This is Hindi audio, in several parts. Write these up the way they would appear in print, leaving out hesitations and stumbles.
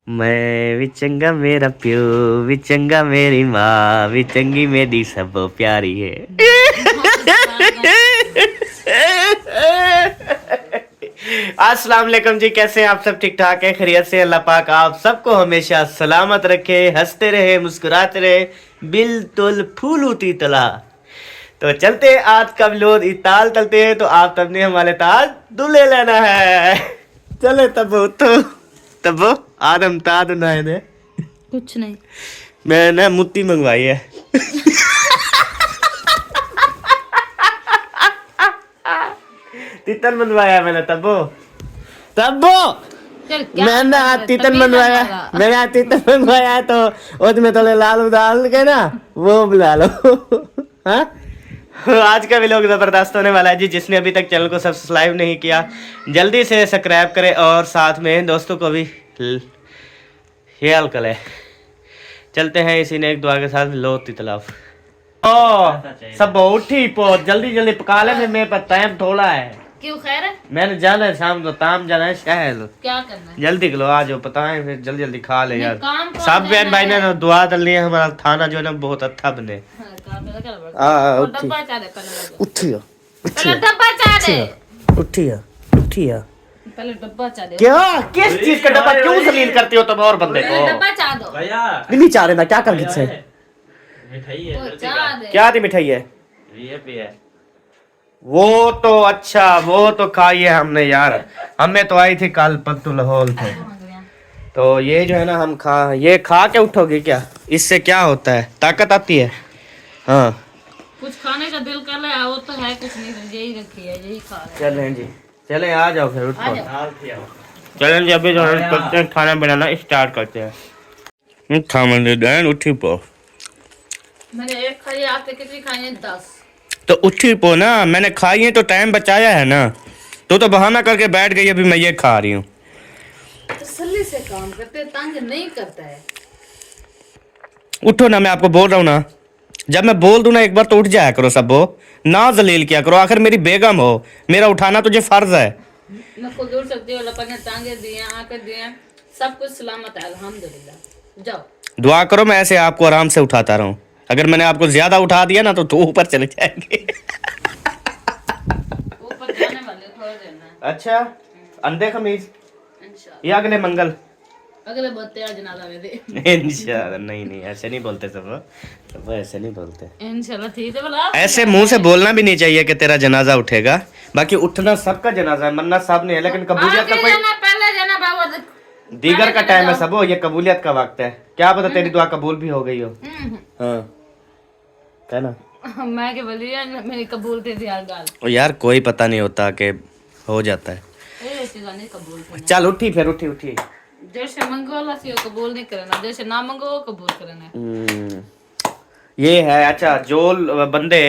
मैं भी चंगा मेरा प्यो भी चंगा मेरी माँ भी चंगी मेरी सब प्यारी है। अस्सलाम वालेकुम जी, कैसे हैं आप सब? ठीक ठाक है, खैरियत से? अल्लाह पाक आप सबको हमेशा सलामत रखे, हंसते रहे, मुस्कुराते रहे, बिल्कुल फूल उठी तला। तो चलते आज कब लोग ताल तलते हैं तो आप तब ने हमारे ताल दूल्हे लेना है। चले तब आदम ताद बनाए ने कुछ नहीं, मैंने मुट्ठी मंगवाई है। तीतन बनवाया मैंने तब्बो मैंने तीतन बनवाया, मैंने तीतन बनवाया तो उसमें थोड़े लाल डाल के ना वो बुला लो। हाँ, आज का व्लॉग जबरदस्त होने वाला है जी। जिसने अभी तक चैनल को सब्सक्राइब नहीं किया जल्दी से सब्सक्राइब करें और साथ में दोस्तों को भी ख्याल करें। चलते हैं इसी ने एक दुआ के साथ लोती तलाफ। ओ सब उठी पो जल्दी जल्दी पका ले, मैं पता है थोड़ा है। क्यों खैर है? मैंने जाना है शाम को, ताम जाना है शहर। क्या करना है? जल्दी करो आ जाओ, पता है फिर जल्दी जल्दी खा ले यार। काम सब बहन भाई ने ना दुआ डालनी है हमारा खाना जो है ना बहुत अच्छा बने। पहले डब्बा चा दे। क्या किस चीज का डब्बा क्यों जलील करती हो तुम और बंदे को? डब्बा चा दो भैया नहीं चाह रहे ना क्या कर से मिठाई है, जल्दी चा का। दे। क्या थी मिठाई है वीआईपी है। वो तो अच्छा वो तो खाई है हमने यार। हमें तो आई थी कल पत्तू लाहौल थे तो ये जो है ना हम ये खा के उठोगे क्या? इससे क्या होता है? ताकत आती है। हाँ कुछ खाने का दिल कर रहा है वो तो है, कुछ नहीं, यही रखी है, यही खा रहे चलें जी, चलें आ जाओ फिर उठो। आ जाओ। दाल थी आओ। चलें जी अभी जो है करते हैं खाना बनाना स्टार्ट करते हैं। खा मंदिर दैन उठी पो मैंने एक खाई, आपने कितनी खाई है? 10। तो उठी पो ना, मैंने खाई है तो टाइम बचाया है ना। तो बहाना करके बैठ गई अभी मैं ये खा रही हूँ। तसल्ली से काम करते, तंग नहीं करता है। उठो ना, मैं आपको बोल रहा हूँ ना, जब मैं बोल दूं ना एक बार तो उठ जाया करो सबो, ना जलील किया करो। आखिर मेरी बेगम हो, मेरा उठाना तुझे फर्ज है। मैं खुद उठ सकती हूँ, अल्लाह ने टांगे दिए, आंखें दिए, सब कुछ सलामत है अल्हम्दुलिल्लाह। जाओ दुआ करो मैं ऐसे आपको आराम से उठाता रहूं। अगर मैंने आपको ज्यादा उठा दिया ना तो ऊपर चले जाएंगे। ऊपर जाने वाले थोड़ा देना है। अच्छा अंडे खमीज इंशाल्लाह या अगले मंगल अगले बत्ते जनाजा में दे। इंशाल्लाह। नहीं नहीं ऐसे नहीं बोलते सब ऐसे नहीं बोलते। इंशाल्लाह ठीक है भला। ऐसे मुंह से बोलना भी नहीं चाहिए कि तेरा जनाजा उठेगा। बाकी उठना सबका जनाजा है, मरना सब नहीं है, लेकिन कबूलियत का कोई पहले जाना बाबा दीगर का टाइम है सब। ये कबूलियत का वक्त है, क्या पता तेरी दुआ कबूल भी हो गई हो। हाँ है ना। मैं के बोली मेरी कबूल थे यार गाल। ओ यार कोई पता नहीं होता कि हो जाता है। ए चीज़ कबूल करना। चल उठी फिर उठी। जैसे मंगो अल्लाह से कबूल नहीं करना, जैसे ना मंगो वो कबूल करना। ये है। अच्छा जो बंदे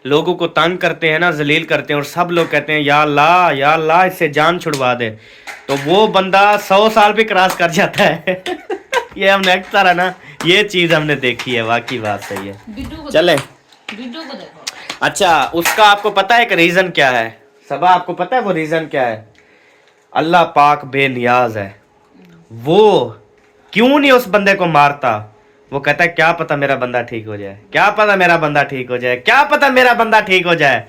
लोगों को तंग करते हैं ना, जलील करते हैं और सब लोग कहते हैं या अल्लाह इससे जान छुड़वा दे, तो वो बंदा 100 साल भी क्रॉस कर जाता है। ये हमने अक्सर है ना, ये चीज हमने देखी है, वाकई बात सही है। चले वीडियो को देखो। अच्छा उसका आपको पता है कि रीजन क्या है? सबा आपको पता है वो रीजन क्या है? अल्लाह पाक बेनियाज है, वो क्यों नहीं उस बंदे को मारता? वो कहता है क्या पता मेरा बंदा ठीक हो जाए, क्या पता मेरा बंदा ठीक हो जाए, क्या पता मेरा बंदा ठीक हो जाए।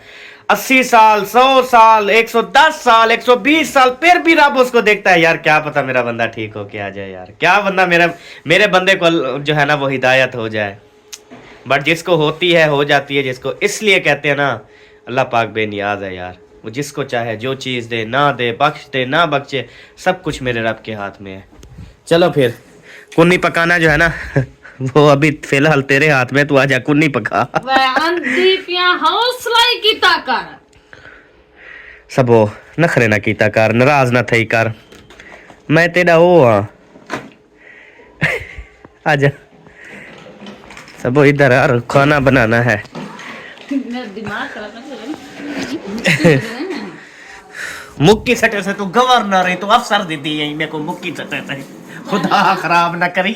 80 साल 100 साल 110 साल 120 साल फिर भी रब उसको देखता है, यार क्या पता मेरा बंदा ठीक हो के आ जाए, यार क्या बंदा मेरे बंदे को जो है ना वो हिदायत हो जाए। बट जिसको होती है हो जाती है जिसको, इसलिए कहते हैं ना अल्लाह पाक बेनियाज है यार। वो जिसको चाहे जो चीज़ दे ना दे, बख्श दे ना बख्शे, सब कुछ मेरे रब के हाथ में है। चलो फिर कुन्नी पकाना जो है ना वो अभी फिलहाल तेरे हाथ में, तू आजा कुन्नी पका। हौसला की ताकत सबो नखरे ना कीता कर, नाराज ना थई कर, मैं तेरा वो हाँ। आजा सबो इधर यार खाना बनाना है। मेरा दिमाग खराब ना मुक्की सटे से तू गवर्नर है, तू अफसर दीदी है मेरे को मुक्की सटे से, खुदा खराब ना करी।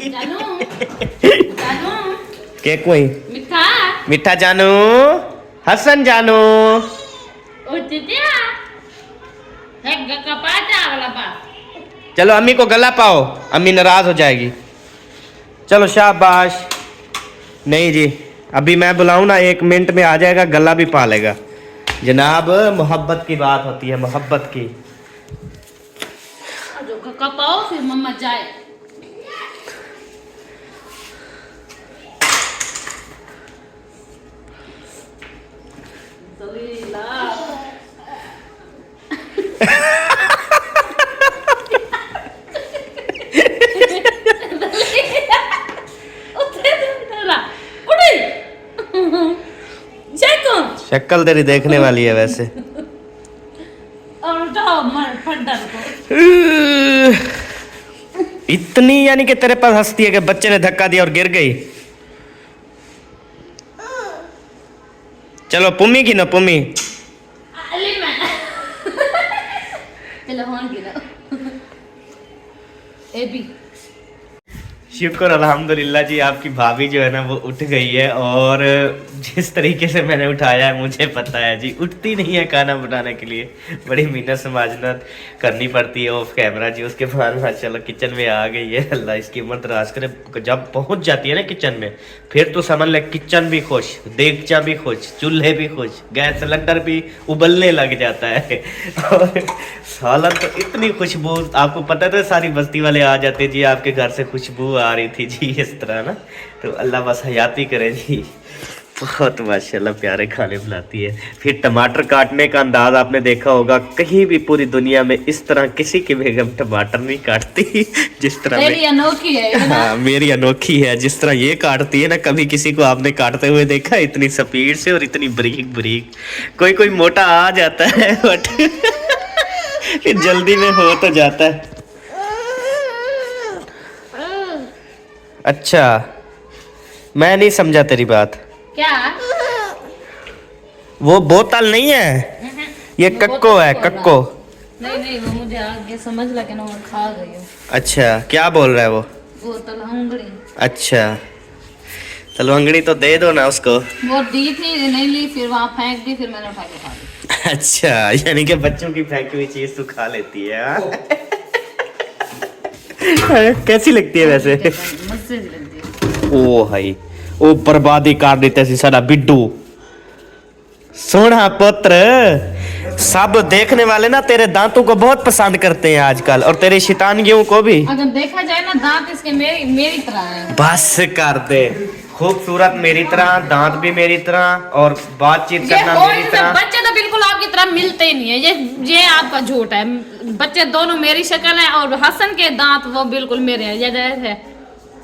के कोई मिठा जानू हसन जानू चलो अम्मी को गला पाओ, अम्मी नाराज हो जाएगी। चलो शाबाश। नहीं जी, अभी मैं बुलाऊं ना 1 मिनट में आ जाएगा, गला भी पा लेगा। जनाब मोहब्बत की बात होती है, मोहब्बत की। जो कपाओ फिर मम्मा जाए। शक्ल तेरी देखने वाली है वैसे। और उठाओ मर फंडर को। इतनी यानी कि तेरे पास हंसती है कि बच्चे ने धक्का दिया और गिर गई। चलो पुम्मी की ना पुम्मी। चलो होन गिरा। ए बी। शुक्र अल्हम्दुलिल्लाह जी, आपकी भाभी जो है ना वो उठ गई है। और जिस तरीके से मैंने उठाया है मुझे पता है जी, उठती नहीं है खाना बनाने के लिए, बड़ी मेहनत समाजनत करनी पड़ती है ऑफ कैमरा जी। उसके बाद माशाल्लाह किचन में आ गई है, अल्लाह इसकी उम्र दराज करे। जब पहुंच जाती है ना किचन में, फिर तो समझ ले किचन भी खुश, देगचा भी खुश, चूल्हे भी खुश, गैस सिलेंडर भी उबलने लग जाता है। और सालन तो इतनी खुशबू, आपको पता था सारी बस्ती वाले आ जाते जी, आपके घर से खुशबू आ रही थी जी इस तरह ना। तो अल्लाह बस हयाती करे जी, बहुत माशाल्लाह प्यारे खाने बुलाती है। फिर टमाटर काटने का अंदाज आपने देखा होगा, कहीं भी पूरी दुनिया में इस तरह किसी की बेगम टमाटर नहीं काटती जिस तरह मेरी अनोखी है ना। हाँ मेरी अनोखी है, जिस तरह ये काटती है ना, कभी किसी को आपने काटते हुए देखा इतनी स्पीड से और इतनी बारीक बारीक। कोई कोई मोटा आ जाता है बट फिर जल्दी में हो तो जाता है। अच्छा मैं नहीं समझा तेरी बात। क्या? वो बोतल नहीं है, ये कक्को है, कक्को। नहीं नहीं, वो मुझे आगे समझ लगे ना, मैं खा गई हूँ। अच्छा क्या बोल रहा है वो? बोतल हंगड़ी। अच्छा तलवंगड़ी तो दे दो ना उसको। वो दी थी, नहीं ली, फिर वहाँ फेंक दी, फिर मैंने उठा के खा ली। अच्छा यानी कि बच्चों की फेंकी हुई चीज तू खा लेती है हाँ? कैसी लगती है वैसे? मजे लगती है। ओ भाई ओ बर्बादी कर देते सी साडा बिड्डू सोना पुत्र। सब देखने वाले ना तेरे दांतों को बहुत पसंद करते हैं आजकल, और तेरी शैतानियों को भी। अगर देखा जाए ना, दांत इसके मेरी तरह है। बस कर दे, खूबसूरत मेरी तरह, दांत भी मेरी तरह, और बातचीत करना मेरी तरह। बच्चे तो बिल्कुल आपकी तरह मिलते ही नहीं है, ये आपका झूठ है। बच्चे दोनों मेरी शक्ल है, और हसन के दांत वो बिल्कुल मेरे हैं, ये है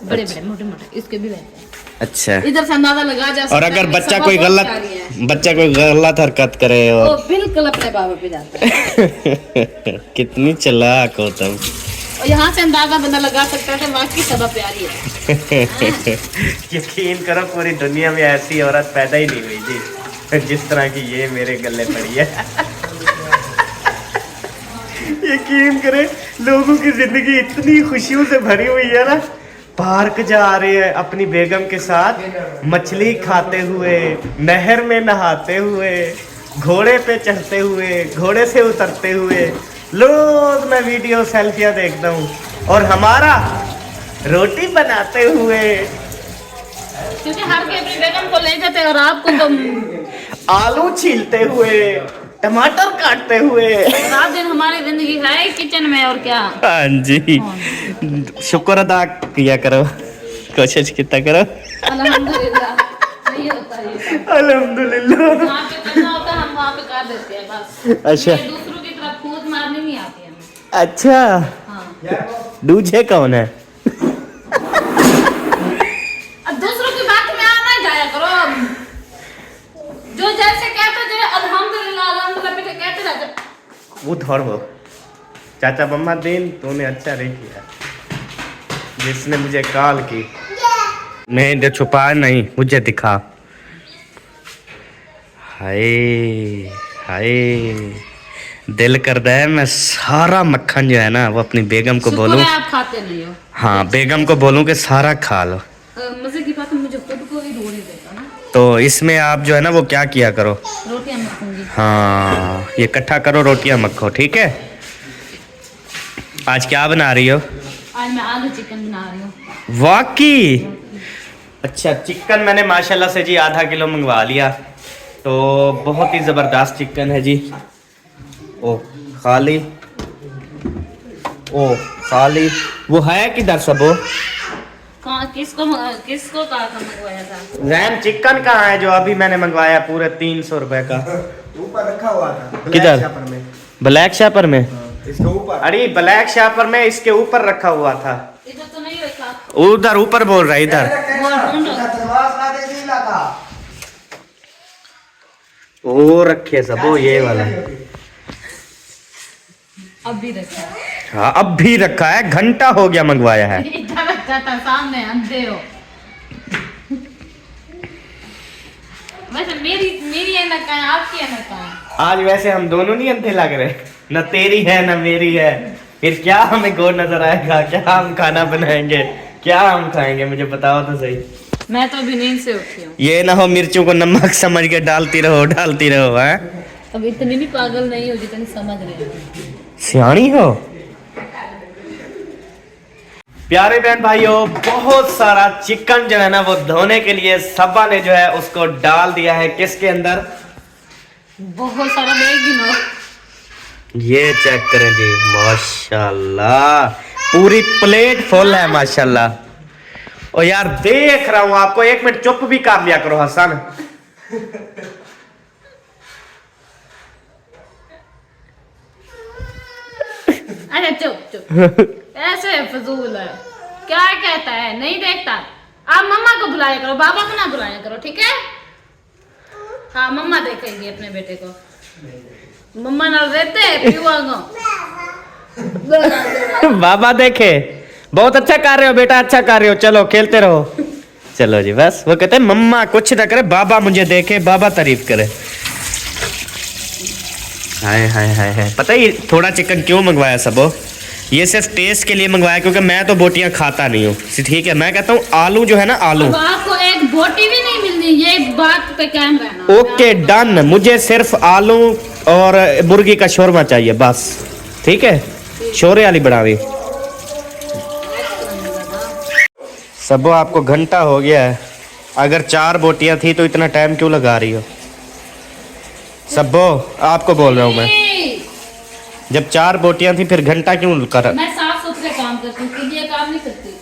बड़े बड़े मोटे मोटे, इसके भी वैसे। अच्छा इधर से अंदाजा लगा जा सकता है। और अगर बच्चा कोई गलत हरकत करे वो और बिल्कुल अपने बाबा पे जाता है। कितनी चालाक हो तुम। और यहाँ से अंदाजा बंदा लगा सकता है कि वाकई सबा प्यारी है। यकीन करो पूरी दुनिया में ऐसी औरत पैदा ही नहीं हुई जी जिस तरह की ये मेरे गले पड़ी है। यकीन करें लोगों की जिंदगी इतनी खुशियों से भरी हुई है ना, पार्क जा रहे हैं अपनी बेगम के साथ, मछली खाते हुए, नहर में नहाते हुए, घोड़े पे चढ़ते हुए, घोड़े से उतरते हुए, रोज मैं वीडियो सेल्फियां देखता हूँ। और हमारा रोटी बनाते हुए, क्योंकि हर कोई अपनी बेगम को ले जाते हैं, और आपको तो आलू छीलते हुए, टमाटर काटते हुए। रात दिन हमारी जिंदगी है किचन में, और क्या। हाँ जी शुक्र अदा किया करो, कोशिश कितना करो। अल्हम्दुलिल्लाह नहीं होता ये। अल्हम्दुलिल्लाह वहाँ पे करना होता है, हम वहाँ पे कर देते हैं बस। अच्छा ये दूसरों की तरफ कूद मारनी नहीं आती हमें। अच्छा हाँ। दूजे कौन है? अब दूसरों की बात में आना जाया करो, जो जैसे कहते थे अल्हम्दुलिल्लाह अल्हम्दुलिल्लाह पे कहते रहते। वो धर हो चाचा मम्मा दिन तूने अच्छा नहीं किया, जिसने मुझे कॉल की। नहीं जो छुपा नहीं मुझे दिखा। हाय हाय दिल कर रहा है मैं सारा मक्खन जो है ना वो अपनी बेगम को बोलूं। आप खाते नहीं हो। हाँ बेगम को बोलूं कि सारा खा लो। मजे की बात है, मुझे खुद को ही रोने देता ना। तो इसमें आप जो है ना वो क्या किया करो, रोटियां मखूंगी। हाँ ये इकट्ठा करो, रोटियां मखो, ठीक है। आज क्या बना रही हो? आज मैं आलू चिकन बना रही हूँ। वाकई? अच्छा, चिकन मैंने माशाल्लाह से जी आधा किलो मंगवा लिया, तो बहुत ही ज़बरदस्त चिकन है जी। ओ खाली, ओ खाली वो है किधर सबो? किसको कहा था मंगवाया था? रैम चिकन कहाँ है जो अभी मैंने मंगवाया पूरे 300 रुपए का? ऊपर रखा हुआ था किधर? ब्लैक पेपर में। ब्लैक शैपर में? इसके ऊपर। अरे ब्लैक शैपर में इसके ऊपर रखा हुआ था। इधर तो नहीं रखा। उधर ऊपर बोल रहा है, इधर। ओ रखे सब, वो ये वाला। अब भी रखा है। हाँ अब भी रखा है, घंटा हो गया मंगवाया है। इधर रखा था सामने, अंधे हो। वैसे मेरी है ना कहाँ, आपकी है ना कहाँ? आज वैसे हम दोनों नहीं अंधे लग रहे, न तेरी है न मेरी है। फिर क्या हमें गौर नजर आएगा? क्या हम खाना बनाएंगे? क्या हम खाएंगे? मुझे बताओ तो सही। मैं तो अभी नींद से उठी हूँ। ये ना हो मिर्चों को नमक समझ के डालती रहो है। अब इतनी भी पागल नहीं हो जितनी समझ रहे हो। सियाणी हो। प्यारे बहन भाइयों, बहुत सारा चिकन जो है ना वो धोने के लिए सबा ने जो है उसको डाल दिया है। किसके अंदर? बहुत सारा देख गिनो। ये चेक करें जी, माशाल्लाह पूरी प्लेट फुल है माशाल्लाह। और यार देख रहा हूं आपको, एक मिनट चुप भी कर लिया करो हसन। अरे चुप ऐसे फजूल है, क्या कहता है, नहीं देखता। आप मम्मा को बुलाया करो, बाबा को ना बुलाया करो, ठीक है? हाँ मम्मा देखेंगी अपने बेटे को। मम्मा ना रहते बाबा देखे। बहुत अच्छा कर रहे हो बेटा, अच्छा कर रहे हो, चलो खेलते रहो। चलो जी बस, वो कहते हैं मम्मा कुछ ना करे, बाबा मुझे देखे, बाबा तारीफ करे। हाय हाय हाय हाय। पता है थोड़ा चिकन क्यों मंगवाया सबो? ये सिर्फ टेस्ट के लिए मंगवाया, क्योंकि मैं तो बोटियां खाता नहीं हूँ, ठीक है? मैं कहता हूँ आलू जो है ना, आलू आपको एक बोटी भी नहीं मिलनी, ये बात पे कायम रहना। ओके डन, मुझे सिर्फ आलू और मुर्गी का शोरमा चाहिए बस, ठीक है? शोरे वाली बढ़ावी। सबो आपको घंटा हो गया है, अगर 4 बोटियां थी तो इतना टाइम क्यों लगा रही हो? सबो आपको बोल रहा हूँ मैं, जब 4 बोटियां थी फिर घंटा क्यों कर? मैं साफ सुथरे काम करती हूँ, ये काम नहीं करती।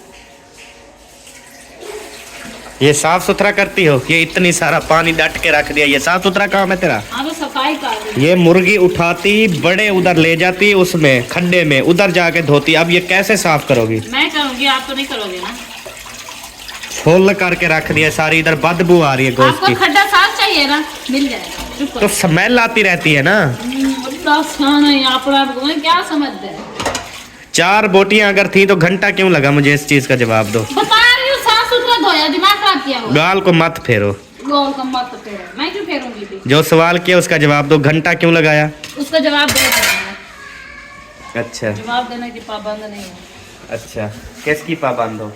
ये साफ सुथरा करती हो? ये इतनी सारा पानी डट के रख दिया, ये साफ सुथरा काम है तेरा? हाँ तो सफाई कर रही। ये मुर्गी उठाती बड़े उधर ले जाती उसमें खड्डे में, उधर जाके धोती, अब ये कैसे साफ करोगी? मैं करूँगी, आप तो नहीं करोगे ना? फुल करके रख दिया सारी, इधर बदबू आ रही है गोश्त आपको की। खड्डा साफ चाहिए ना, मिल जाएगा। चुप तो स्मेल आती रहती है ना। क्या समझते हैं? 4 बोटियां अगर थी तो घंटा क्यों लगा? मुझे इस चीज का जवाब दो। बता रही हूँ, साफ सुथरा धोया, दिमाग खराब किया हुआ। गाल को मत फेरो, गोल का मत फेरो, मैं क्यों फेरूंगी भी? जो सवाल किया उसका जवाब दो, घंटा क्यों लगाया? उसका जवाब दे देना। अच्छा जवाब देने की पाबंद नहीं है। अच्छा, किसकी पाबंद हो?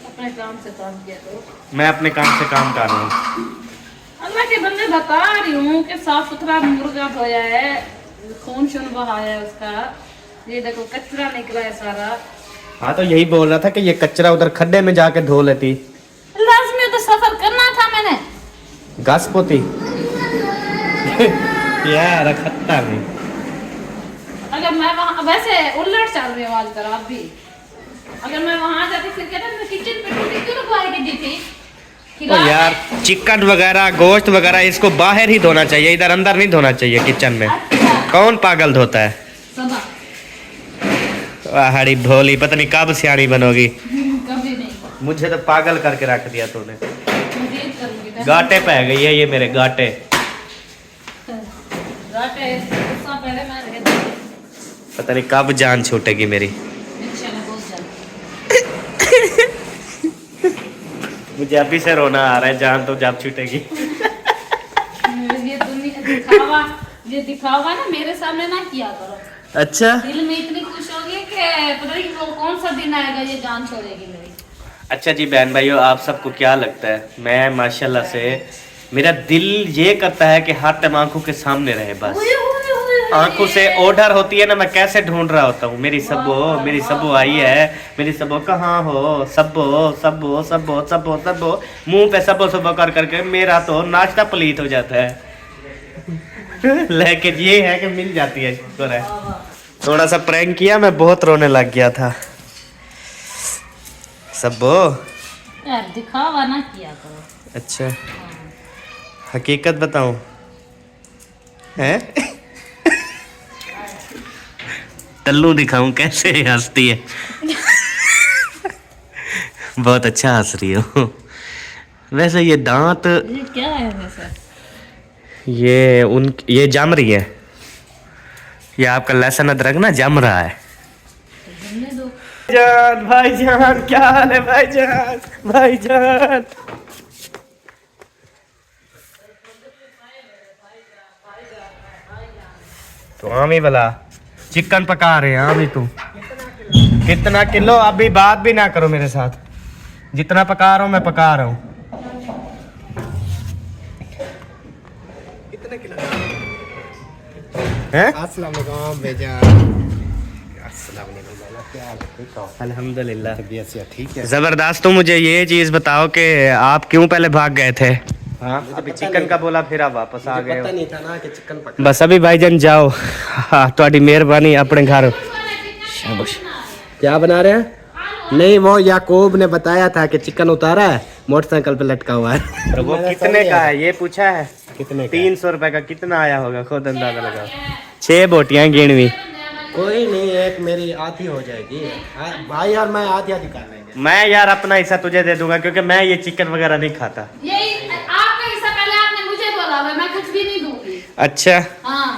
अपने काम से काम किया करो। मैं अपने काम से काम कर रहा हूँ। अल्लाह के बंदे बता रही हूँ कि साफ सुथरा मुर्गा धोया है, खून शून बहाया है उसका, ये देखो कचरा निकला है सारा। हाँ तो यही बोल रहा था कि ये कचरा उधर खड्डे में जाके धो लेती। लाजमी तो सफर करना था मैंने। घास पोती यार खत्ता नहीं। अगर मैं वहाँ, वैसे उलट चल रही हूँ आजकल आप भी, अगर मैं वहाँ जाती फिर कहता मैं किचन पे टूटी क्यों रखवाई के दी थी? तो यार चिकन वगैरह गोश्त वगैरह इसको बाहर ही धोना चाहिए, इधर अंदर नहीं धोना चाहिए किचन में। अच्छा। कौन पागल धोता है? सबा हरी भोली, पता नहीं कब सियाणी बनोगी। कभी नहीं, मुझे तो पागल करके रख दिया तूने। मजीद करूंगी मैं। गाटे पै गई है ये मेरे गाटे। गाटे गुस्सा पहले मैं रह दूंगी। पता नहीं कब जान छूटेगी मेरी। इंशाल्लाह बहुत जल्द। मुझे अभी से रोना आ रहा है, जान तो जब छूटेगी। ये दिखावा ना मेरे सामने ना किया करो। अच्छा दिल में इतनी खुश होगी कि पता नहीं वो कौन सा दिन आएगा ये जान छोड़ेगी मेरी। अच्छा जी बहन भाइयों, आप सबको क्या लगता है? मैं माशाल्लाह से मेरा दिल ये करता है कि हाथ आंखों के सामने रहे बस। हुए, आंखों से ओढ़र होती है ना, मैं कैसे ढूंढ रहा होता हूँ मेरी सबो आई है, मेरी सबो कहाँ हो, सबो मुंह पे सबो कर करके मेरा तो नाश्ता पलीत हो जाता है। लेकिन ये है कि मिल जाती है, शुक्र है। थोड़ा सा प्रैंक किया, मैं बहुत रोने लग गया था। सबो यार दिखावा ना किया करो। अच्छा, हकीकत बताऊं हैं? तल्लू दिखाऊं कैसे हंसती है। बहुत अच्छा हंस रही हो। वैसे ये दांत, ये क्या है वैसे? ये जम रही है, ये आपका लहसुन अदरक ना जम रहा है। जमने दो। भाईजान क्या हाल है भाईजान? तो आमी वाला चिकन पका रहे हैं आमी। तू कितना किलो? अभी बात भी ना करो मेरे साथ, जितना पका रहा हूँ मैं पका रहा हूँ। कितने किलो हैं? अस्सलाम वालेकुम बेजान। अल्हम्दुलिल्लाह ठीक है। जबरदस्त। तो मुझे ये चीज बताओ कि आप क्यों पहले भाग गए थे? हाँ, अभी चिकन का बोला फिर आप वापस आ गए हो। पता नहीं था ना कि चिकन पका। बस अभी भाईजान जाओ। हाँ, ਤੁਹਾਡੀ ਮਿਹਰਬਾਨੀ अपने घर। क्या बना रहे हैं? नहीं, वो याकूब ने बताया था कि चिकन उतारा है, मोटरसाइकिल पे लटका हुआ है। तो वो कितने का है ये पूछा है? कितने का? 300 रुपए का। कितना आया होगा खुद अंदाजा लगाओ। 6 बोटियां गिनवी। कोई नहीं, एक मेरी आधी हो जाएगी भाई, और मैं आधी आधी कर लेंगे। मैं यार अपना हिस्सा तुझे दे दूंगा, क्योंकि मैं ये चिकन वगैरह नहीं खाता। यही आपका हिस्सा पहले आपने मुझे बोला हुआ है, मैं कुछ भी नहीं दूंगी। अच्छा हाँ,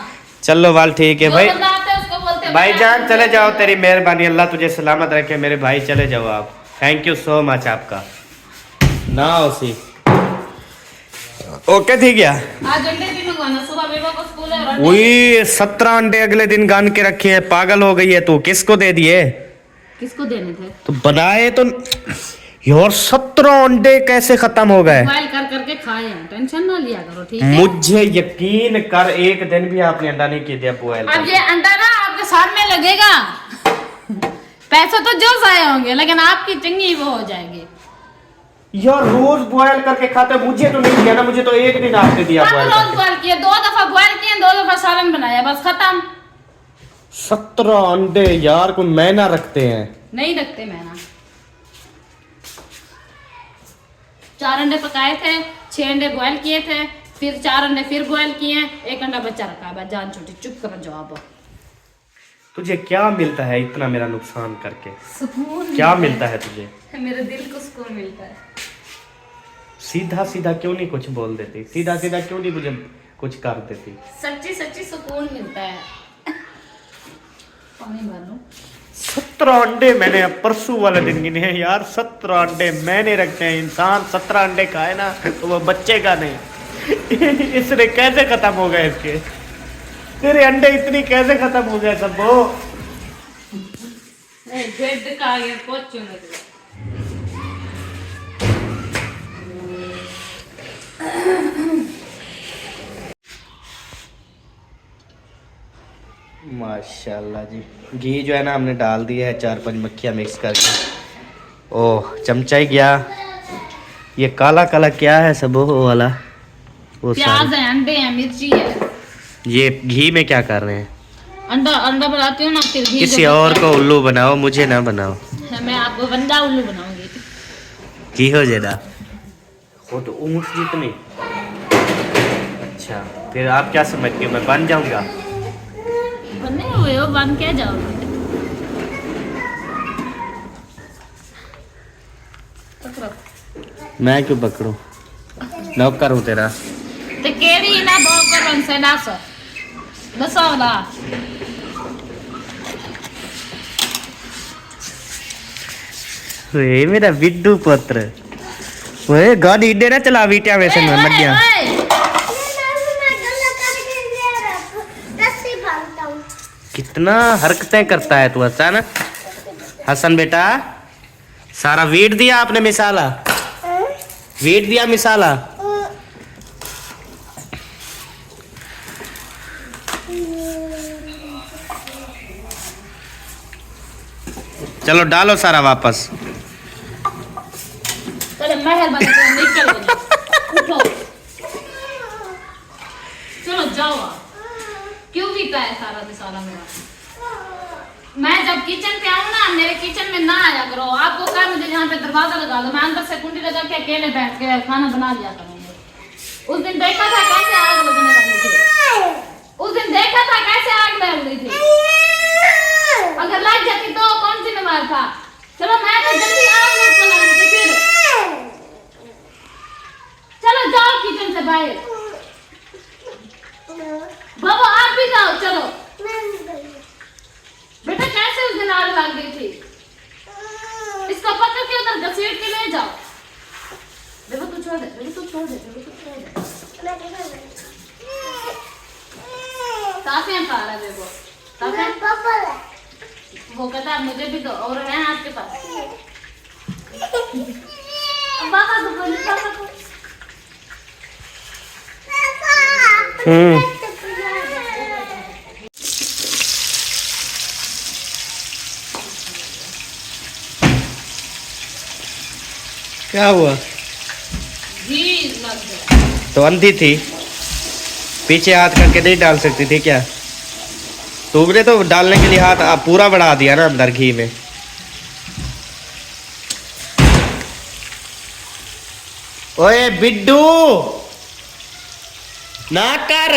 चलो वाल ठीक है जो भाई। बंदा आता है उसको बोलते हैं भाईजान चले जाओ, तेरी मेहरबानी, अल्लाह तुझे सलामत रखे मेरे भाई। चले जाओ आप, थैंक यू सो मच आपका ना उसी। ओके ठीक है। आज अंडे भी मंगवाना, सुबह बेबा को स्कूल है और अंडे- वही 17 अंडे अगले दिन गान के रखे हैं। पागल हो गई है तू, किसको दे दिए? किसको देने थे? तो बनाए तो यार 17 अंडे कैसे खत्म हो गए? बॉयल कर करके खाए हैं, टेंशन ना लिया करो, ठीक है? मुझे यकीन कर, एक दिन भी आपने अंडा नहीं किया बॉयल। अब ये अंडा ना आपके साथ में लगेगा। पैसे तो जो जाए होंगे, लेकिन आपकी चंगी वो हो जाएगी। यार रोज बॉयल करके खाते, मुझे तो नहीं दिया ना, मुझे तो एक दिन आपने दिया आप बॉयल रोज करके। बॉयल किए, 2 दफा बॉयल किए, 2 दफा सालन बनाया, बस खत्म। 17 अंडे यार, कोई महीना रखते हैं? नहीं रखते मैंने। 4 अंडे पकाए थे, 6 अंडे बॉयल किए थे, फिर 4 अंडे फिर बॉयल किए, 1 अंडा बच्चा रखा है। बस जान छोटी, चुप करो, जवाब। तुझे क्या मिलता है इतना मेरा नुकसान करके? सुकून क्या मिलता है तुझे? मेरे दिल को सुकून मिलता है। सीधा सीधा क्यों नहीं कुछ बोल देती? सीधा सीधा क्यों नहीं मुझे कुछ कर देती? सच्ची सच्ची सुकून मिलता है। पानी भर लो। 17 अंडे मैंने परसों वाले दिन गिने हैं यार। 17 अंडे मैंने रखते हैं। इंसान 17 अंडे खाए ना तो वो बच्चे का नहीं। इसने कैसे खत्म हो गए इसके? तेरे अंडे इतनी कैसे खत्म हो गए सब? वो बेड का ये पोछो ना। माशाल्लाह जी, घी जो है ना हमने डाल दिया है, 4-5 मक्खियाँ मिक्स करके। ओह चमचा ही गया। ये काला काला क्या है सब वो वाला? वो प्याज है, अंडे हैं, मिर्ची है। ये घी में क्या कर रहे हैं? अंडा अंडा बनाती हूँ ना, फिर घी किसी जो और बचता को उल्लू बनाओ, मुझे ना बनाओ। है, मैं आपको बंदा उल्लू बनाऊंगी। घी हो जाएगा खुद ऊँट जितनी। अच्छा, फिर आप क्या समझते हो मैं बन जाऊंगा? बने हुए हो, बन क्या जाओगे? मैं क्यों पकड़ूं? नौकर हूँ तेरा। ते केड़ी ना बोकर बन से डास दसावला। वे मेरा बिड्डू पुत्र। ओए गाड़ी इडे ना चला बीटिया वैसे मैं मर गया। कितना हरकतें करता है तू हसन। हसन बेटा, सारा वीट दिया आपने मिसाला? वीट दिया मिसाला? चलो डालो सारा वापस। चलो मेहरबानी करो निकल गए। उठो चलो जाओ आप। क्यों बीता है सारा दिन सारा मेरा। मैं जब किचन पे आऊँ ना मेरे किचन में ना आया करो। आपको क्या मुझे यहाँ पे दरवाजा लगा दो, मैं अंदर से कुंडी लगा के अकेले बैठ के खाना बना लिया करूँगी। उस दिन देखा था कैसे आग लगने वाली थी। उस दिन देखा था कैसे आग लग रही थी। अगर लग जाती तो कौन जिम्मेवार था। चलो मैं तो जल्दी आग मत जला देती फिर। चलो जाओ किचन से बाहर। बाबा आप भी जाओ चलो। बेटा कैसे उस दिन आग लग गई थी। इसको पकड़ के उधर घसीट के ले जाओ। देखो तू छोड़ दे, देखो तू छोड़ दे, देखो तू छोड़ दे। ताफियां खा रहा है देखो। ताफियां वो कहता है मुझे भी दो और है आपके पास। पापा को बोलो पापा को। क्या हुआ? जी लग गया। तो अंधी थी, पीछे हाथ करके नहीं डाल सकती थी क्या? तुमने तो डालने के लिए हाथ पूरा बढ़ा दिया ना अंदर घी में। ओए बिड्डू ना कर।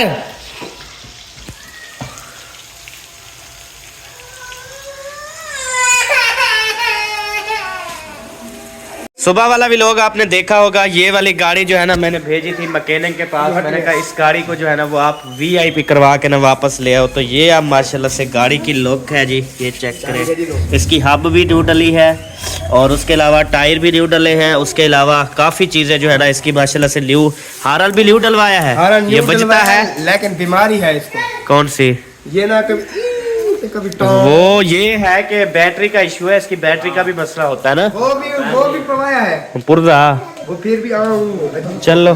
सुबह वाला भी लोग आपने देखा होगा। ये वाली गाड़ी जो है ना मैंने भेजी थी मैकेनिक के पास। मैंने कहा इस गाड़ी को जो है ना वो आप वीआईपी करवा के ना वापस ले आओ। तो ये आप माशाल्लाह से गाड़ी की लुक है जी। ये चेक करें, इसकी हब भी न्यू डली है और उसके अलावा टायर भी न्यू डले हैं। उसके अलावा काफ़ी चीज़ें जो है ना इसकी माशाल्लाह से न्यू। हारल भी न्यू डलवाया है। ये बजता है लेकिन बीमारी है इसको। कौन सी? ये ना कभी वो ये है कि बैटरी का इशू है। इसकी बैटरी का भी मसला होता है ना। वो भी पवाया है पुर्जा। वो फिर भी आऊं। चलो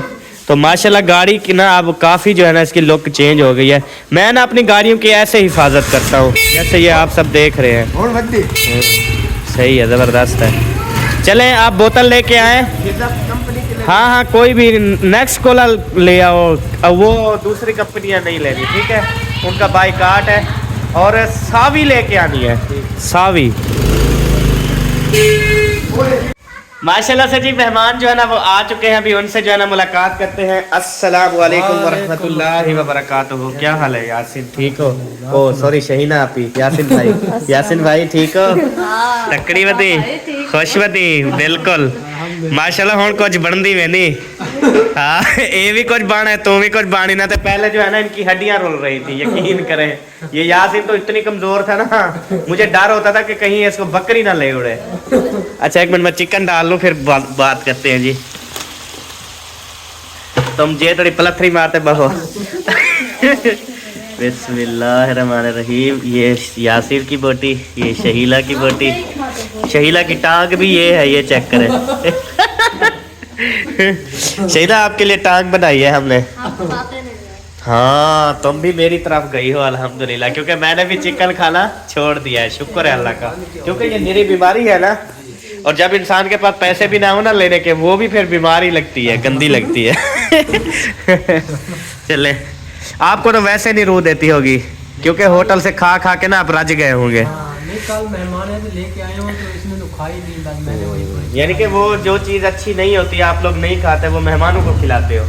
तो माशाल्लाह गाड़ी की ना अब काफ़ी जो है ना इसकी लुक चेंज हो गई है। मैं ना अपनी गाड़ियों की ऐसे हिफाजत करता हूँ जैसे ये आप सब देख रहे हैं। और बद्दी सही है, ज़बरदस्त है। चलें आप बोतल लेके आए। कंपनी के लिए। हाँ हाँ कोई भी नेक्स्ट कोला ले आओ। अब वो दूसरी कंपनियाँ नहीं लेनी, ठीक है? उनका बाइकाट है। और सावी लेके आनी है, सावी। माशाल्लाह से जी मेहमान जो है ना वो आ चुके हैं। अभी उनसे जो है ना मुलाकात करते हैं। अस्सलाम वालेकुम वरहमतुल्लाहि वबरकातुहू। क्या हाल है यासिन, ठीक हो? ओ सॉरी शहीना आपी। यासिन भाई, यासिन भाई ठीक हो? तकड़ी बदी, खुश बदी, बिल्कुल माशाल्लाह। हुण कुछ बनदी में नहीं। हाँ ये भी कुछ बना है, तू भी कुछ बानी ना। तो पहले जो है ना इनकी हड्डियां रुल रही थी, यकीन करें। ये यासिन तो इतनी कमजोर था ना, मुझे डर होता था कि कहीं इसको बकरी ना ले उड़े। अच्छा एक मिनट मैं चिकन डाल लूँ फिर बात करते हैं जी। तुम जे थोड़ी पलथरी मारते बहो। बिस्मिल्लाहिर्रहमानिर्रहीम। ये यासिर की बोटी, ये शहीला की बोटी। शहीला की टांग भी ये है, ये चेक करें। शहीला आपके लिए टांग बनाई है हमने। हाँ तुम भी मेरी तरफ गई हो अल्हम्दुलिल्लाह, क्योंकि मैंने भी चिकन खाना छोड़ दिया है। शुक्र है अल्लाह का, क्योंकि ये मेरी बीमारी है ना। और जब इंसान के पास पैसे भी ना हो ना लेने के, वो भी फिर बीमारी लगती है, गंदी लगती है। चले आपको तो वैसे नहीं रूह देती होगी, क्योंकि होटल से खा खा के ना आप रज गए होंगे। कल मेहमान है तो लेके आए हो तो इसमें तो खा ही नहीं। बस मैंने वही यानी कि वो जो चीज़ अच्छी नहीं होती आप लोग नहीं खाते, वो मेहमानों को खिलाते हो।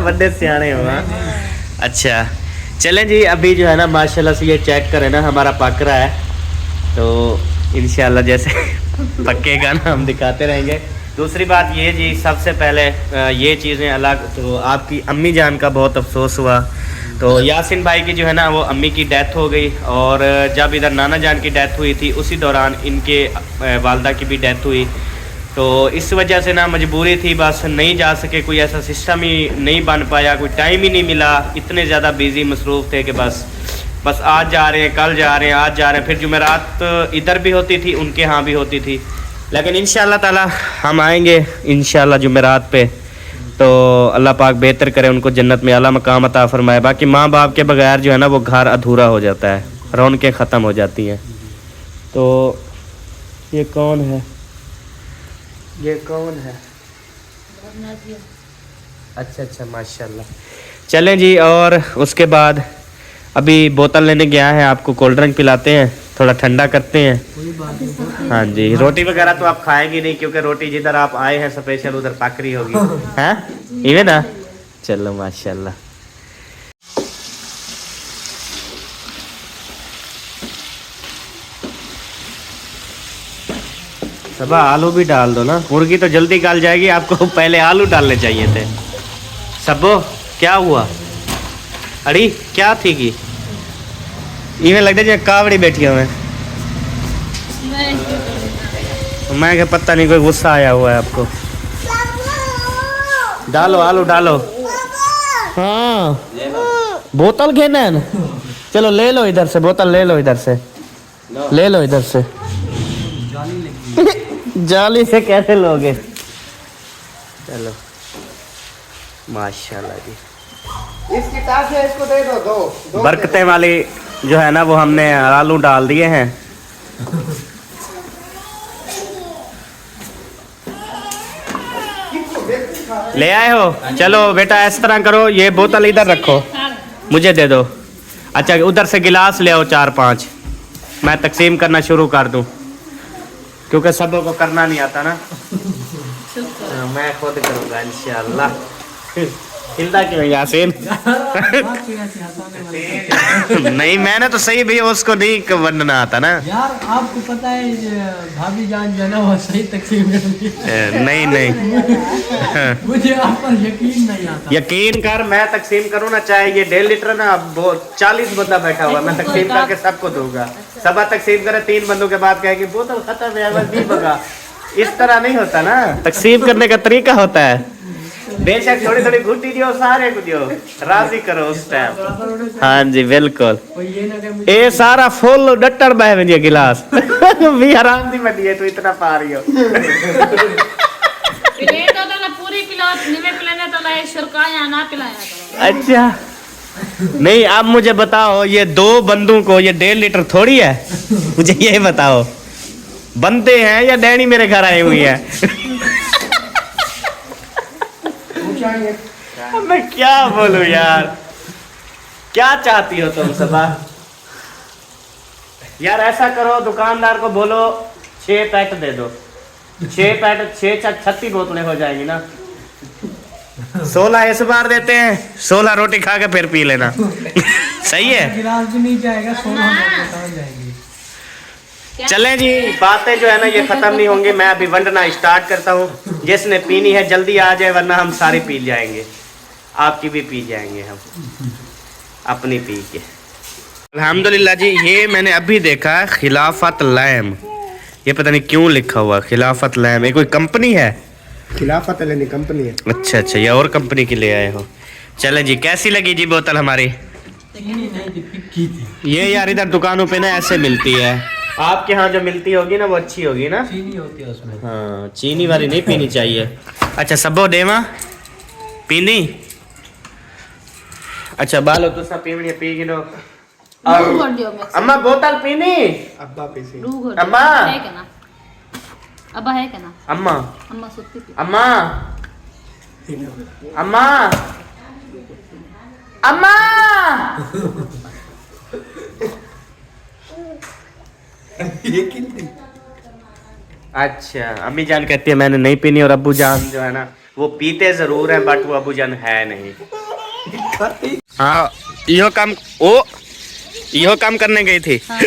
बड़े सियाने हो। अच्छा चलें जी, अभी जो है ना माशाल्लाह से ये चेक करें ना हमारा पक रहा है, तो इंशाल्लाह जैसे पकेगा ना हम दिखाते रहेंगे। दूसरी बात ये जी, सबसे पहले ये चीज़ें अलग, तो आपकी अम्मी जान का बहुत अफसोस हुआ। तो यासिन भाई की जो है ना वो अम्मी की डेथ हो गई, और जब इधर नाना जान की डेथ हुई थी उसी दौरान इनके वालदा की भी डेथ हुई। तो इस वजह से ना मजबूरी थी, बस नहीं जा सके, कोई ऐसा सिस्टम ही नहीं बन पाया, कोई टाइम ही नहीं मिला, इतने ज़्यादा बिजी मसरूफ़ थे कि बस आज जा रहे हैं, कल जा रहे हैं, आज जा रहे हैं। फिर जुमेरात इधर भी होती थी, उनके यहाँ भी होती थी, लेकिन इंशाअल्लाह ताला हम आएंगे इंशाअल्लाह जुमेरात पे। तो अल्लाह पाक बेहतर करे, उनको जन्नत में आला मकाम अता फरमाए। बाकी माँ बाप के बगैर जो है ना वो घर अधूरा हो जाता है, रौनकें ख़त्म हो जाती हैं। तो ये कौन है, ये कौन है? अच्छा अच्छा माशाल्लाह। चलें जी, और उसके बाद अभी बोतल लेने गया है, आपको कोल्ड ड्रिंक पिलाते हैं, थोड़ा ठंडा करते हैं। कोई बात नहीं। हाँ जी, रोटी वगैरह तो आप खाएंगे नहीं क्योंकि रोटी जिधर आप आए हैं स्पेशल उधर पाकरी होगी हैं, इवे ना। चलो माशाल्लाह। सब आलू भी डाल दो ना, मुर्गी तो जल्दी गल जाएगी, आपको पहले आलू डालने चाहिए थे। सबो क्या हुआ? अड़ी क्या थी कि इवें लगता है कावड़ी बैठी हुए हैं। मैं क्या पता नहीं, कोई गुस्सा आया हुआ है आपको। डालो आलू डालो। हाँ बोतल घेना है ना, चलो ले लो इधर से, बोतल ले लो इधर से, ले लो इधर से। जाली लगी। जाली से कैसे लोगे? चलो माशाल्लाह जी। इसकी ताश है, इसको दे दो। दो बरकतें वाली जो है ना वो हमने आलू डाल दिए हैं। ले आए हो? चलो बेटा इस तरह करो, ये बोतल इधर रखो, मुझे दे दो। अच्छा उधर से गिलास ले आओ 4-5, मैं तकसीम करना शुरू कर दूं क्योंकि सबों को करना नहीं आता ना। मैं खुद करूँगा इंशाल्लाह। हिलदा क्यों यासीन? बात कोई ऐसी हंसाने वाली। नहीं मैंने तो सही भैया उसको नहीं बनना आता ना। यार आपको पता है ये भाभी जान जो है ना वो सही तकसीम करती है। नहीं नहीं मुझे आप पर यकीन नहीं आता। यकीन कर, मैं तकसीम करूँ ना, चाहे ये 1.5 लीटर ना, अब 40 बंदा बैठा हुआ, मैं तकसीम करके सबको दूंगा। सबा तकसीम करे 3 बंदों के बाद कहेगी बोतल खत्म है बस नहीं बगा। इस तरह नहीं होता ना, तकसीम करने का तरीका होता है। बेशक थोड़ी थोड़ी घुट्टी दियो, सारे को दियो, राजी करो उस टाइम। हाँ जी बिल्कुल। कोई ये ना कहे मुझे ए सारा फुल डट्टर बह में दिया गिलास भी आराम दी बनी है, तू इतना पा रही हो। पिले तो ना पूरी पिलाओ, निवे पिलाने तो लाए शुरकाया ना पिलाया करो। अच्छा नहीं, अब मुझे बताओ ये 2 बंदों को ये 1.5 लीटर थोड़ी है, मुझे ये बताओ बंदे हैं या डैनी मेरे घर आई हुई है? अब मैं क्या बोलूं यार, क्या चाहती हो तुम सबा? यार ऐसा करो, दुकानदार को बोलो 6 पैकेट दे दो, 6 पैकेट 36 बोतलें हो जाएंगी ना। 16 इस बार देते हैं, 16 रोटी खा के फिर पी लेना। सही है? गिलास भी नहीं जाएगा, 16 बोतल जाएगी। चलें जी, बातें जो है ना ये खत्म नहीं होंगी, मैं अभी वंडना स्टार्ट करता हूँ। जिसने पीनी है जल्दी आ जाए वरना हम सारी पी जाएंगे, आपकी भी पी जाएंगे हम, अपनी पी के। अल्हम्दुलिल्लाह जी, ये मैंने अभी देखा है खिलाफत लैम, ये पता नहीं क्यों लिखा हुआ खिलाफत लैम, ये कोई कंपनी है? खिलाफत लेनी कंपनी है। अच्छा अच्छा, ये और कंपनी की ले आए हो। चलें जी, कैसी लगी जी बोतल हमारी? नहीं थी, फिक्की थी। ये यार इधर दुकानों पे ना ऐसे मिलती है, आपके यहाँ जो मिलती होगी ना वो अच्छी होगी ना। चीनी होती है उसमें। हाँ चीनी वाली नहीं पीनी चाहिए। अच्छा सबो देवा पीनी? अच्छा बालो तो सब पीवनी पी गिनो। रूह कर दियो मैं। अम्मा बोतल पीनी? अब्बा पीसी। रूह कर दियो। अम्मा है क्या ना? अब्बा है क्या ना? अम्मा अम्मा सुत्ती थी। अम्मा अम्मा अम्मा ये कितनी? अच्छा अम्मी जान कहती है मैंने नहीं पीनी, और अब्बू जान जो है ना वो पीते जरूर हैं बट वो अब्बू जान है नहीं। हाँ यो काम करने गई थी। हाँ।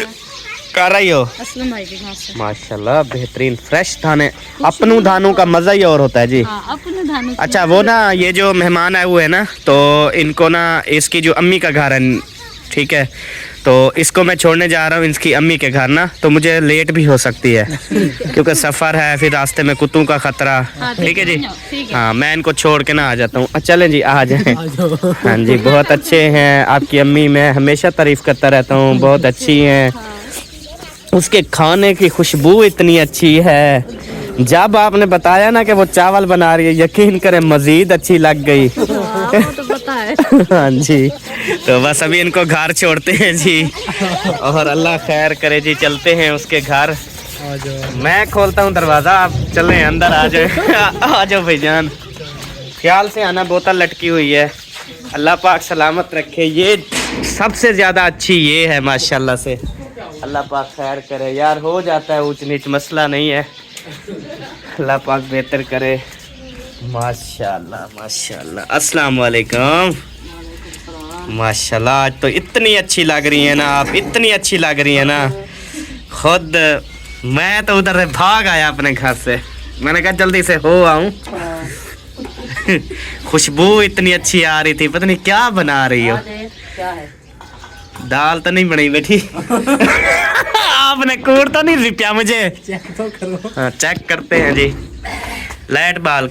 कर रही हो? असलम भाई के घास से। माशाल्लाह बेहतरीन फ्रेश धाने, अपनू धानों का मजा ही और होता है जी। हाँ अपने धानों की। अच्छा वो ना ये जो मेहमान आए हुए हैं ना, तो इनको ना इसकी जो अम्मी का घर है, ठीक है, तो इसको मैं छोड़ने जा रहा हूँ इसकी अम्मी के घर ना, तो मुझे लेट भी हो सकती है क्योंकि सफ़र है, फिर रास्ते में कुत्तों का खतरा। हाँ, ठीक है जी, ठीक है। हाँ मैं इनको छोड़ के ना आ जाता हूँ। चलें जी आ जाएं। हाँ जी बहुत अच्छे हैं आपकी अम्मी, मैं हमेशा तारीफ़ करता रहता हूँ, बहुत अच्छी हैं। उसके खाने की खुशबू इतनी अच्छी है, जब आपने बताया ना कि वो चावल बना रही है, यकीन करें मज़ीद अच्छी लग गई। हाँ, वो तो पता है। हाँ जी तो बस अभी इनको घर छोड़ते हैं जी, और अल्लाह खैर करे जी, चलते हैं उसके घर। मैं खोलता हूँ दरवाज़ा, आप चलें अंदर, आ जाओ आ जाओ भाईजान। ख्याल से आना, बोतल लटकी हुई है। अल्लाह पाक सलामत रखे। ये सबसे ज़्यादा अच्छी ये है माशाल्लाह से, अल्लाह पाक खैर करे यार, हो जाता है ऊंच नीच, मसला नहीं है, अल्लाह पाक बेहतर करे। माशाल्लाह माशाल्लाह। अस्सलाम वालेकुम। माशाल्लाह आज तो इतनी अच्छी लग रही है ना आप, इतनी अच्छी लग रही है ना, खुद मैं तो उधर से भाग आया अपने घर से, मैंने कहा जल्दी से हो आऊं। खुशबू इतनी अच्छी आ रही थी, पता नहीं क्या बना रही हो। दाल तो नहीं बनी बेटी। आपने कूड़ तो नहीं रिप्या मुझे? चेक तो करो। हाँ चेक करते हैं जी, लाइट बाल।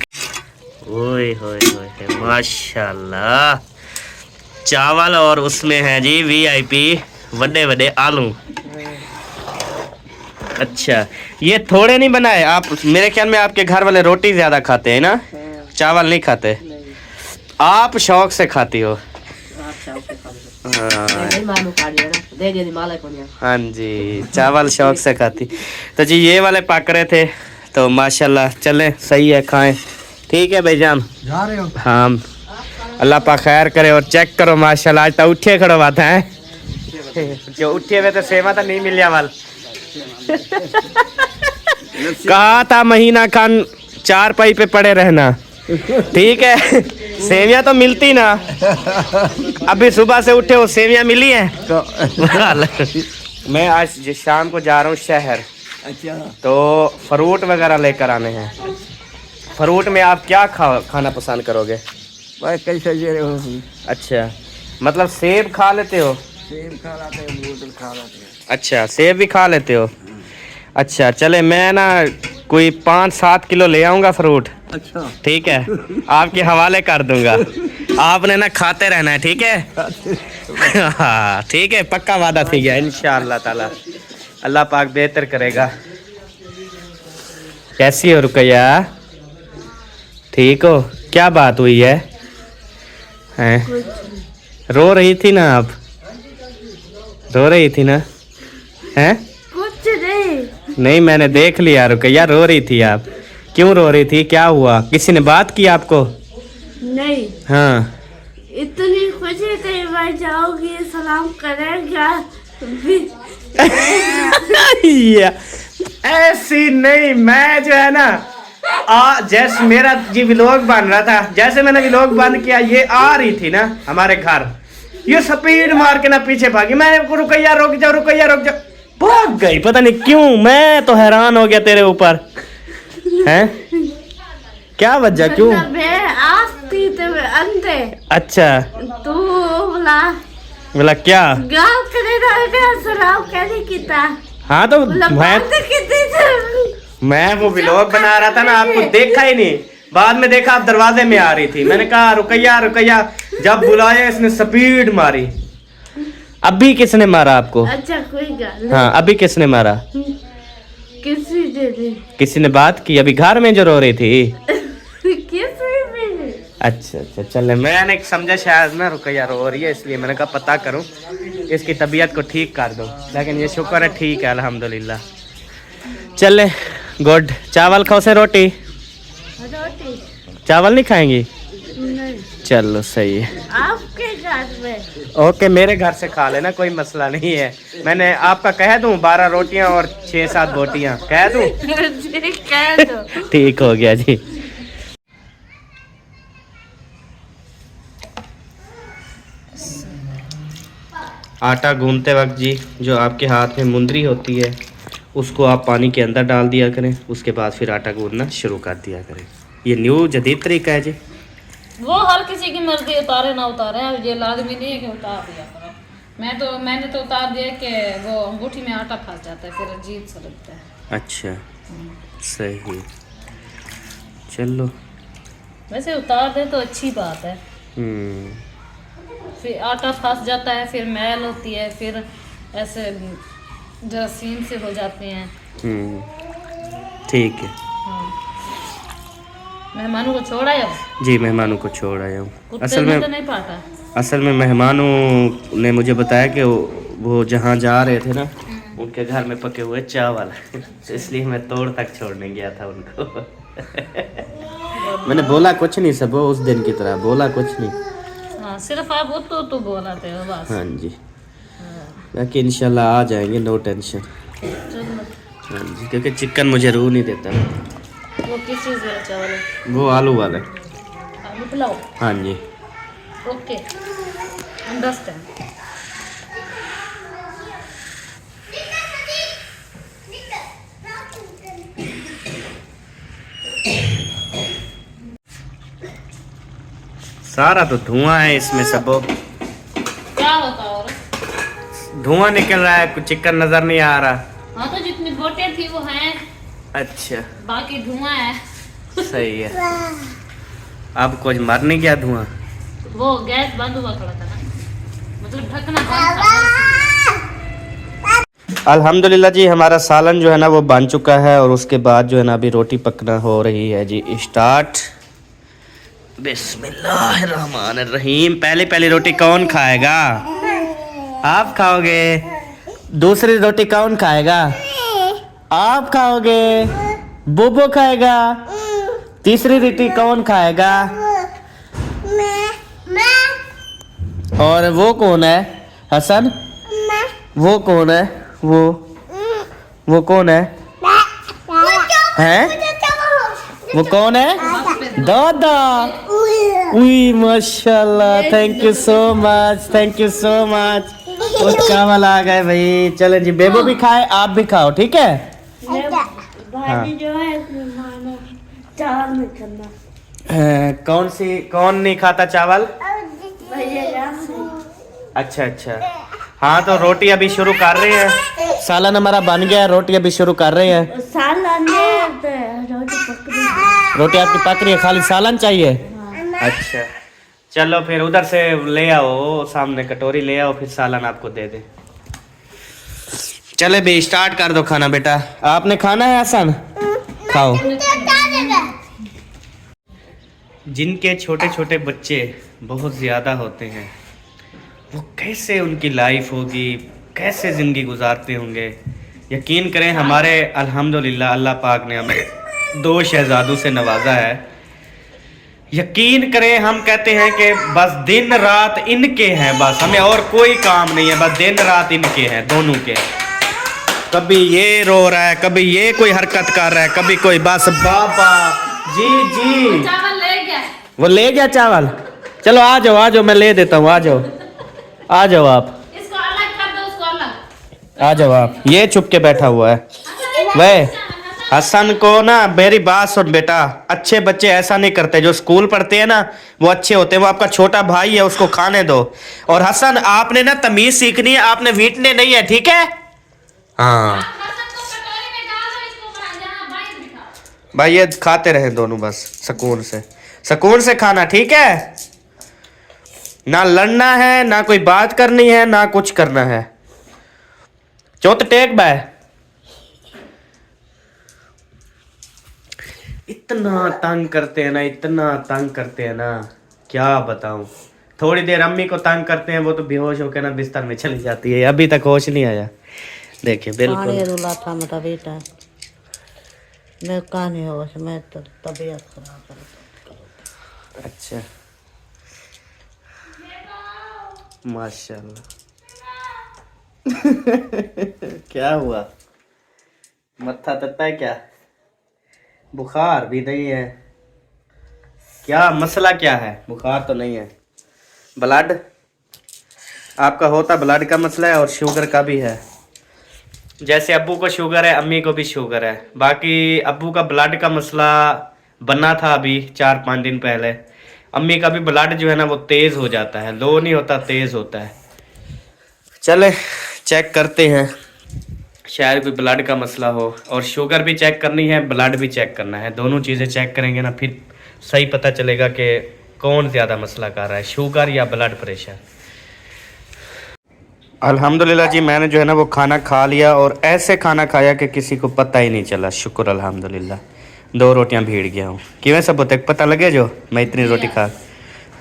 ओए होए होए माशाल्लाह। चावल और उसमें है जी वीआईपी बड़े बड़े आलू। अच्छा ये थोड़े नहीं बनाए आप? मेरे ख्याल में आपके घर वाले रोटी ज्यादा खाते हैं ना, चावल नहीं खाते। आप शौक से खाती हो? हाँ जी, चावल शौक से खाती। तो जी ये वाले पक रहे थे, तो माशाल्लाह चलें सही है, खाएं। ठीक है भाईजान, जा रहे हो? हाँ अल्लाह पाक खैर करे। और चेक करो माशाल्लाह, आज तो उठे खड़ो बात है, जो उठे हुए तो सेवा तो नहीं मिलिया वाल। कहा था महीना खान 4 पाई पे पड़े रहना, ठीक है, सेवियां तो मिलती ना। अभी सुबह से उठे हो, सेवियां मिली हैं तो मैं आज शाम को जा रहा हूँ शहर। अच्छा, तो फ्रूट वगैरह लेकर आने हैं। फ्रूट में आप क्या खाना पसंद करोगे? कैसे दे रहे हो? अच्छा मतलब सेब खा लेते हो? सेब खा लाते हैं, बोतल खा लाते हैं। अच्छा सेब भी खा लेते हो। अच्छा चले, मैं ना कोई 5-7 किलो ले आऊँगा फ्रूट। अच्छा ठीक है, आपके हवाले कर दूंगा, आपने ना खाते रहना है, ठीक है। हाँ ठीक है, पक्का वादा थी गया इंशाअल्लाह ताला, अल्लाह पाक बेहतर करेगा। कैसी हो रुकैया? ठीक हो? क्या बात हुई है? हैं? रो रही थी ना आप? रो रही थी ना? हैं? कुछ नहीं। नहीं मैंने देख लिया रुकैया, रो रही थी आप। क्यों रो रही थी, क्या हुआ? किसी ने बात की आपको? नहीं, हाँ इतनी खुशी थी, मैं जाऊंगी सलाम करेंगे। ऐसी नहीं, मैं जो है ना जैसे मेरा जी व्लॉग बन रहा था, जैसे मैंने व्लॉग बंद किया, ये आ रही थी ना हमारे घर, ये स्पीड मार के ना पीछे भागी। मैंने रुकैया रुक जाओ, रुकैया रुक जाओ, भाग गई, पता नहीं क्यों। मैं तो हैरान हो गया तेरे ऊपर। हैं? क्या वजह, क्यों? अंधे। अच्छा तू बोला बोला क्या? गाँव करे सलाम कैसे किता? हाँ तो मैं वो व्लॉग बना रहा था ना, आपको देखा ही नहीं, बाद में देखा आप दरवाजे में आ रही थी, मैंने कहा रुकैया रुकैया, जब बुलाया इसने स्पीड मारी। अभी किसने मारा आपको? अच्छा कोई गल नहीं। हाँ अभी किसने मारा? किसी ने बात की अभी घर में जो रो रही थी? अच्छा अच्छा चले, मैंने समझा शायद ना रुकैया रो रही है, इसलिए मैंने कहा पता करूं, इसकी तबीयत को ठीक कर दो। लेकिन ये शुक्र है ठीक है अल्हम्दुलिल्लाह। चले गुड। चावल खाओ से रोटी? चावल नहीं खाएंगी? नहीं। चलो सही है, आपके घर में? ओके मेरे घर से खा लेना, कोई मसला नहीं है। मैंने आपका कह दूं 12 रोटियां और 6-7 बोटियां कह दूं? कह दो। ठीक हो गया जी। आटा गूंदते वक्त जी जो आपके हाथ में मुंदरी होती है उसको आप पानी के अंदर डाल दिया करें, उसके बाद फिर आटा गूंदना शुरू कर दिया करें। ये न्यू जदीद तरीका है जी। वो हर किसी की मर्जी, उतारे ना उतारे, अब ये लाजमी नहीं है कि उतार दिया करो। मैंने तो उतार दिया कि वो अंगूठी में आटा फंस जाता है, फिर अजीब सा लगता है। अच्छा सही, चलो वैसे उतार दे तो अच्छी बात है। फिर आटा फंस जाता है, फिर मैल होती है, फिर ऐसे जरासीम से हो जाते हैं। ठीक है। हाँ। मेहमानों को छोड़ आया? जी मेहमानों को छोड़ आया हूँ। कुत्ते असल ने में तो नहीं पाटा? असल में मेहमानों ने मुझे बताया कि वो जहाँ जा रहे थे ना उनके घर में पके हुए चावल तो इसलिए मैं तोड़ तक छोड़ने गया था उनको। मैंने बोला कुछ नहीं सब उस दिन की तरह बोला कुछ नहीं। हाँ सिर्फ आप वो तो बोला थे बस। हाँ जी बाकी इंशाल्लाह आ जाएंगे, नो टेंशन। चलो। हाँ जी क्योंकि चिकन मुझे रूह नहीं देता। वो किस चीज़ वाला चावल है? वो आलू वाले। आलू पुलाव। हाँ जी ओके अंडरस्टैंड। सारा तो धुआं है इसमें सब, क्या होता और? धुआं निकल रहा है, कुछ चिकन नजर नहीं आ रहा। हाँ तो जितनी बोटें थी वो हैं, अच्छा बाकी धुआं है। सही है। अब कुछ मर नहीं गया धुआं? वो गैस बंद हुआ खड़ा था ना, मतलब ढकना बंद था। अल्हम्दुलिल्लाह जी हमारा सालन जो है ना वो बन चुका है और उसके बाद जो है ना अभी रोटी पकना हो रही है जी स्टार्ट। बिस्मिल्लाहिर्रहमानिर्रहीम। पहली रोटी कौन खाएगा? आप खाओगे। दूसरी रोटी कौन खाएगा? आप खाओगे। बोबो खाएगा। तीसरी रोटी कौन खाएगा? और वो कौन है हसन? वो कौन है? वो कौन है? हैं? वो कौन है? दादा। उई माशाल्लाह, thank you so much, thank you so much. वो चावल आ गए भाई। चले जी बेबो भी खाए, आप भी खाओ ठीक है। भाजी जो है इसमें माने चावल नहीं करना। कौन नहीं खाता चावल? भैया अच्छा हाँ तो रोटी अभी शुरू कर रहे हैं। सालन हमारा बन गया, रोटी अभी शुरू कर रहे हैं। सालन रोटी पक रही है। रोटी आपकी पक रही है, खाली सालन चाहिए? अच्छा चलो फिर उधर से ले आओ, सामने कटोरी ले आओ, फिर सालन आपको दे दे। चले भी स्टार्ट कर दो खाना बेटा। आपने खाना है हसन? खाओ। जिनके छोटे छोटे बच्चे बहुत ज़्यादा होते हैं वो कैसे उनकी लाइफ होगी, कैसे ज़िंदगी गुजारते होंगे। यकीन करें हमारे अल्हम्दुलिल्लाह अल्लाह पाक ने हमें 2 शहजादों से नवाजा है। यकीन करें हम कहते हैं कि बस दिन रात इनके हैं, बस हमें और कोई काम नहीं है, बस दिन रात इनके हैं दोनों के। कभी ये रो रहा है, कभी ये कोई हरकत कर रहा है, कभी कोई, बस बाबा जी चावल ले गया। वो ले गया चावल। चलो आ जाओ मैं ले देता हूँ। आ जाओ आप। इसको अलग कर दो, उसको अलग। आ जाओ आप। ये छुप के बैठा हुआ है। वह हसन को ना मेरी बात सुन बेटा, अच्छे बच्चे ऐसा नहीं करते, जो स्कूल पढ़ते हैं ना वो अच्छे होते हैं। वो आपका छोटा भाई है, उसको खाने दो। और हसन आपने ना तमीज सीखनी है, आपने वीटने नहीं है ठीक है। हाँ भाई ये खाते रहे दोनों बस सुकून से खाना ठीक है। ना लड़ना है, ना कोई बात करनी है, ना कुछ करना है। चौथ टेक बाय। इतना तंग करते हैं ना क्या बताऊं। थोड़ी देर अम्मी को तंग करते हैं, वो तो बेहोश होकर ना बिस्तर में चली जाती है। अभी तक होश नहीं आया। देखिए बिल्कुल रुला था मेरा बेटा, मैं कहा नहीं होश, मैं तो तबीयत खराब है। अच्छा माशाल्लाह। क्या हुआ? मत्था तत्ता है क्या? बुखार भी नहीं है क्या? मसला क्या है? बुखार तो नहीं है। ब्लड आपका होता ब्लड का मसला है और शुगर का भी है। जैसे अब्बू को शुगर है, अम्मी को भी शुगर है। बाकी अब्बू का ब्लड का मसला बना था अभी 4-5 दिन पहले। अम्मी का भी ब्लड जो है ना वो तेज़ हो जाता है, लो नहीं होता, तेज़ होता है। चले चेक करते हैं, शायद कोई ब्लड का मसला हो। और शुगर भी चेक करनी है, ब्लड भी चेक करना है। दोनों चीज़ें चेक करेंगे ना फिर सही पता चलेगा कि कौन ज़्यादा मसला कर रहा है, शुगर या ब्लड प्रेशर। अल्हम्दुलिल्लाह जी मैंने जो है ना वो खाना खा लिया और ऐसे खाना खाया कि किसी को पता ही नहीं चला। शुक्र अल्हम्दुलिल्लाह। 2 रोटियां भीड़ गया हूँ। किवें सब होते पता लगे जो मैं इतनी रोटी खा।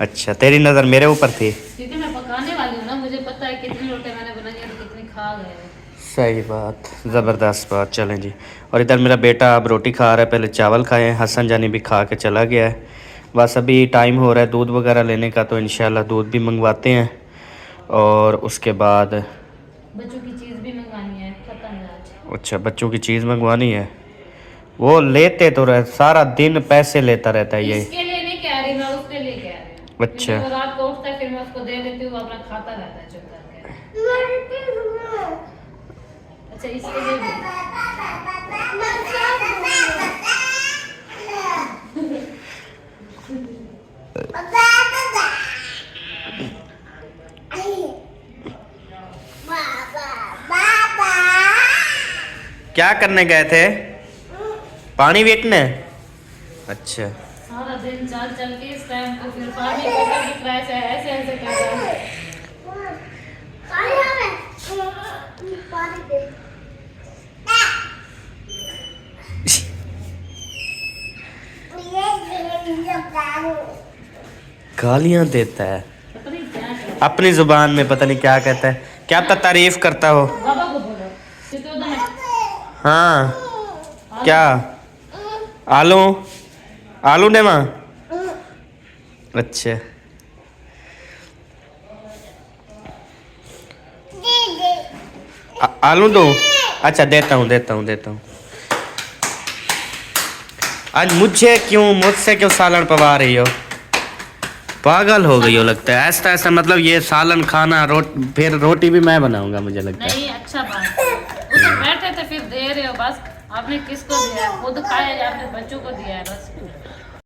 अच्छा, तेरी नज़र मेरे ऊपर थी। क्योंकि मैं पकाने वाली हूँ ना, मुझे पता है कितनी रोटी मैंने बनाई है और कितनी खा गए हैं। सही बात, ज़बरदस्त बात। चलें जी। और इधर मेरा बेटा अब रोटी खा रहा है, पहले चावल खाए हैं, हसन जानी भी खा के चला गया है। बस अभी टाइम हो रहा है दूध वगैरह लेने का, तो इंशाल्लाह दूध भी मंगवाते हैं और उसके बाद बच्चों की चीज़ भी मंगानी है, पता नहीं आज। अच्छा, बच्चों की चीज़ मंगवानी है। वो लेते तो रहे, सारा दिन पैसे लेता रहता है ये। इसके लिए नहीं कह रही मैं, उसके लिए कह रही हूँ। अच्छा। क्योंकि वो रात को उठता है, फिर मैं उसको दे देती हूँ, वो अपना खाता रहता है चुप करके। अच्छा, इसके लिए भी क्या करने गए थे? पानी बेचने? अच्छा। सारा दिन चल चल के इस टाइम को फिर पानी को दिख रहा है, ऐसे ऐसे कर रहा है। गालियां देता है पता नहीं क्या कहता है। अपनी जुबान में, पता नहीं क्या कहता है। क्या पता तारीफ करता हो। बाबा को बोलो क्योंकि उधर मैं हाँ, क्या? आलू आलू ने माँ? अच्छा। आलू दो? अच्छा, देता हूँ देता हूँ देता हूँ। आज मुझसे क्यों सालन पवा रही हो? पागल हो गई हो लगता है। ऐसा ऐसा मतलब ये सालन खाना, फिर रोटी भी मैं बनाऊंगा मुझे लगता है। नहीं, अच्छा बात है। उधर बैठे थे फिर दे रहे हो, बस आपने किसको दिया है? खुद खाया या अपने बच्चों को दिया है? बस